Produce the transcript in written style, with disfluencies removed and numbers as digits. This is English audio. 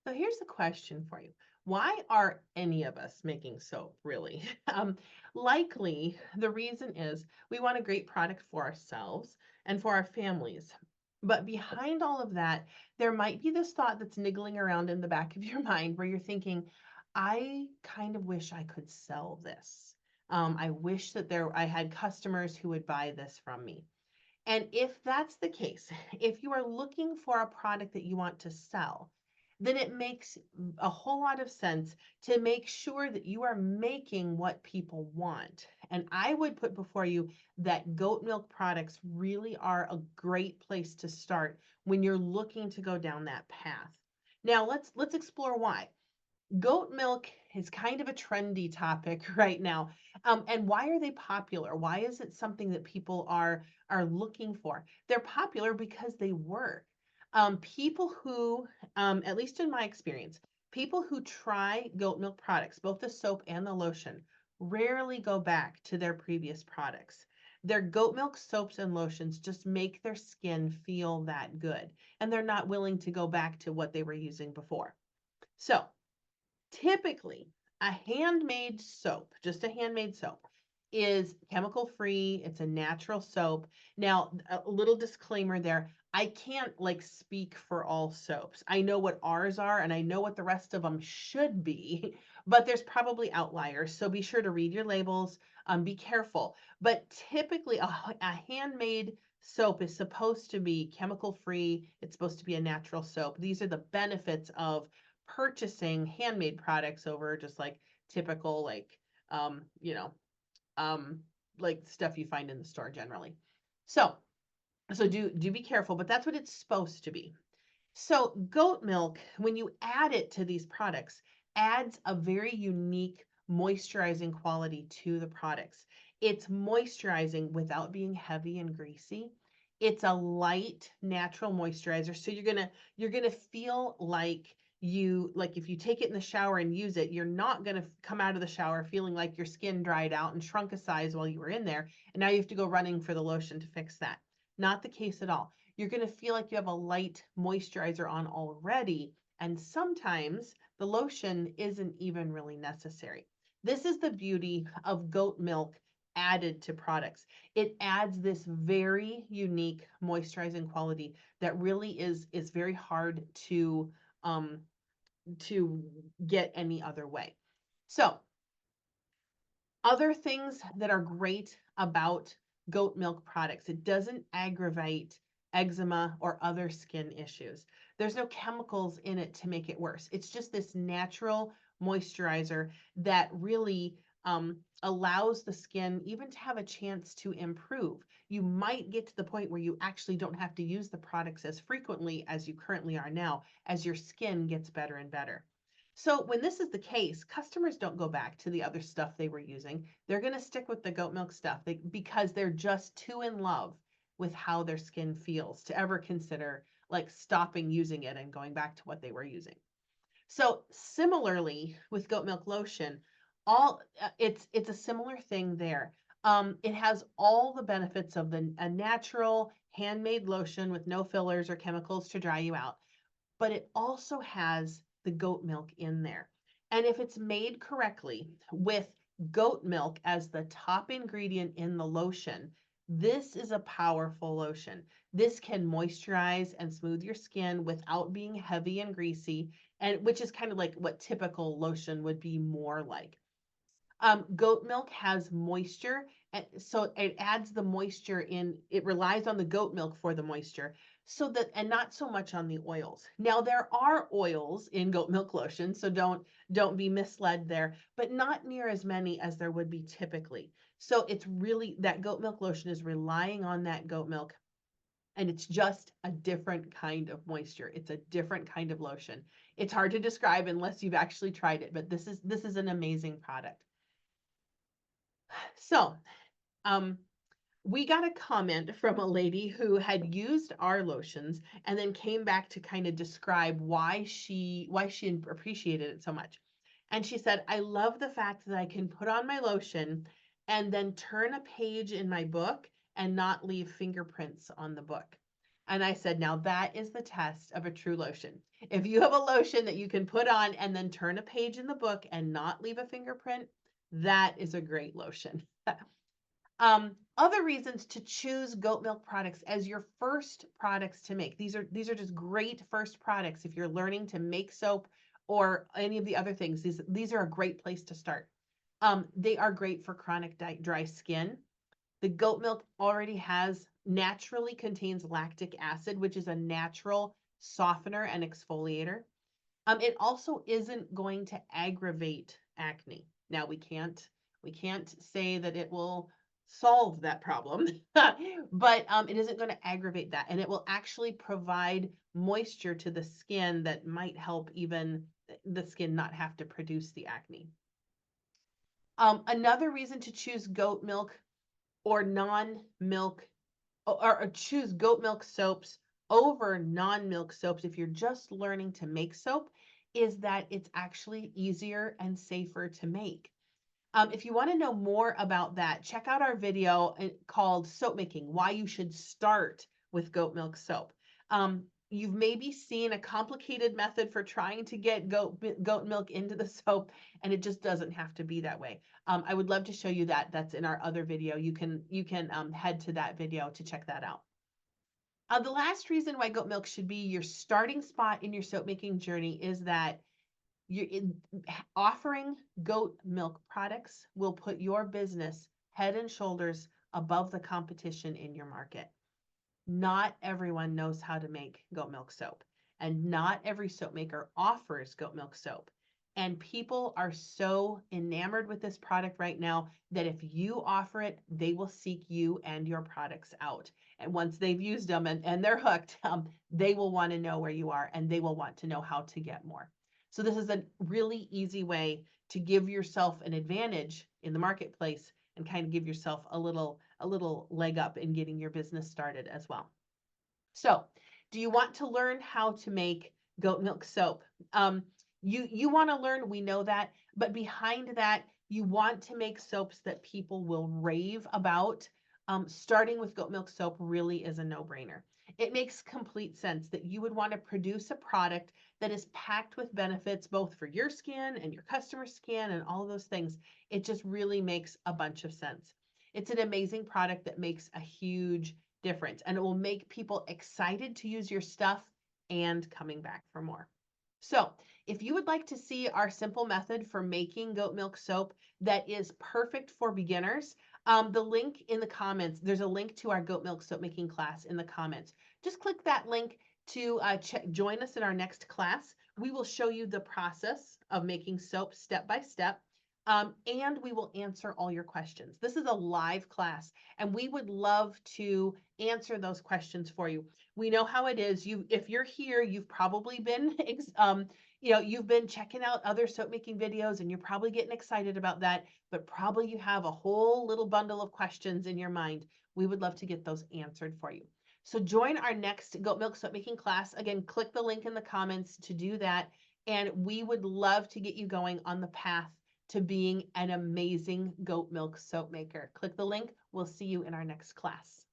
So here's the question for you. Why are any of us making soap, really? Um, Likely, the reason is we want a great product for ourselves and for our families. But behind all of that, there might be this thought that's niggling around in the back of your mind where you're thinking, I kind of wish I could sell this. I wish that I had customers who would buy this from me. And if that's the case, if you are looking for a product that you want to sell, then it makes a whole lot of sense to make sure that you are making what people want. And I would put before you that goat milk products really are a great place to start when you're looking to go down that path. Now let's explore why. Goat milk is kind of a trendy topic right now. And why are they popular? Why is it something that people are looking for? They're popular because they work. People who, at least in my experience, people who try goat milk products, both the soap and the lotion, rarely go back to their previous products. Their goat milk soaps and lotions just make their skin feel that good, and they're not willing to go back to what they were using before. So, typically, a handmade soap, just a handmade soap, is chemical free. It's a natural soap. Now, a little disclaimer there. I can't like speak for all soaps. I know what ours are and I know what the rest of them should be, but there's probably outliers. So be sure to read your labels, be careful. But typically, a handmade soap is supposed to be chemical free. It's supposed to be a natural soap. These are the benefits of purchasing handmade products over just like typical um you know um like stuff you find in the store generally. So do be careful, but that's what it's supposed to be. So goat milk, when you add it to these products, adds a very unique moisturizing quality to the products. It's moisturizing without being heavy and greasy. It's a light natural moisturizer. So you're gonna feel like if you take it in the shower and use it, you're not gonna come out of the shower feeling like your skin dried out and shrunk a size while you were in there, and now you have to go running for the lotion to fix that. Not the case at all. You're going to feel like you have a light moisturizer on already. And sometimes the lotion isn't even really necessary. This is the beauty of goat milk added to products. It adds this very unique moisturizing quality that really is very hard um, to get any other way. So other things that are great about goat milk products, it doesn't aggravate eczema or other skin issues. There's no chemicals in it to make it worse. It's just this natural moisturizer that really allows the skin even to have a chance to improve. You might get to the point where you actually don't have to use the products as frequently as you currently are now, as your skin gets better and better. So when this is the case, customers don't go back to the other stuff they were using. They're going to stick with the goat milk stuff because they're just too in love with how their skin feels to ever consider like stopping using it and going back to what they were using. So similarly with goat milk lotion, all it's a similar thing there. It has all the benefits of a natural handmade lotion with no fillers or chemicals to dry you out, but it also has the goat milk in there. And if it's made correctly with goat milk as the top ingredient in the lotion, this is a powerful lotion. This can moisturize and smooth your skin without being heavy and greasy, and which is kind of like what typical lotion would be more like. Goat milk has moisture, and so it adds the moisture in. It relies on the goat milk for the moisture, so that and not so much on the oils. Now there are oils in goat milk lotion, so don't be misled there, but not near as many as there would be typically. So it's really that goat milk lotion is relying on that goat milk, and it's just a different kind of moisture. It's a different kind of lotion. It's hard to describe unless you've actually tried it, but this is an amazing product. So, um, we got a comment from a lady who had used our lotions and then came back to kind of describe why she appreciated it so much. And she said, "I love the fact that I can put on my lotion and then turn a page in my book and not leave fingerprints on the book." And I said, now that is the test of a true lotion. If you have a lotion that you can put on and then turn a page in the book and not leave a fingerprint, that is a great lotion. Other reasons to choose goat milk products as your first products to make. These are just great first products if you're learning to make soap or any of the other things. These are a great place to start. They are great for chronic dry skin. The goat milk already naturally contains lactic acid, which is a natural softener and exfoliator. It also isn't going to aggravate acne. Now we can't say that it will solve that problem, but it isn't going to aggravate that, and it will actually provide moisture to the skin that might help even the skin not have to produce the acne. Another reason to choose goat milk or non-milk or choose goat milk soaps over non-milk soaps if you're just learning to make soap is that it's actually easier and safer to make. If you want to know more about that, check out our video called Soapmaking, Why You Should Start with Goat Milk Soap. You've maybe seen a complicated method for trying to get goat milk into the soap, and it just doesn't have to be that way. I would love to show you that. That's in our other video. You can head to that video to check that out. The last reason why goat milk should be your starting spot in your soap making journey is that offering goat milk products will put your business head and shoulders above the competition in your market. Not everyone knows how to make goat milk soap, and not every soap maker offers goat milk soap. And people are so enamored with this product right now that if you offer it, they will seek you and your products out. And once they've used them and they're hooked, they will want to know where you are, and they will want to know how to get more. So this is a really easy way to give yourself an advantage in the marketplace and kind of give yourself a little leg up in getting your business started as well. So, do you want to learn how to make goat milk soap? You want to learn, we know that, but behind that, you want to make soaps that people will rave about. Starting with goat milk soap really is a no-brainer. It makes complete sense that you would want to produce a product that is packed with benefits both for your skin and your customer's skin and all of those things. It just really makes a bunch of sense. It's an amazing product that makes a huge difference, and it will make people excited to use your stuff and coming back for more. So if you would like to see our simple method for making goat milk soap that is perfect for beginners, the link in the comments, there's a link to our goat milk soap making class in the comments. Just click that link to join us in our next class. We will show you the process of making soap step by step. And we will answer all your questions. This is a live class, and we would love to answer those questions for you. We know how it is. If you're here, you've probably been, you've been checking out other soap making videos, and you're probably getting excited about that. But probably you have a whole little bundle of questions in your mind. We would love to get those answered for you. So join our next goat milk soap making class. Again, click the link in the comments to do that, and we would love to get you going on the path to being an amazing goat milk soap maker. Click the link. We'll see you in our next class.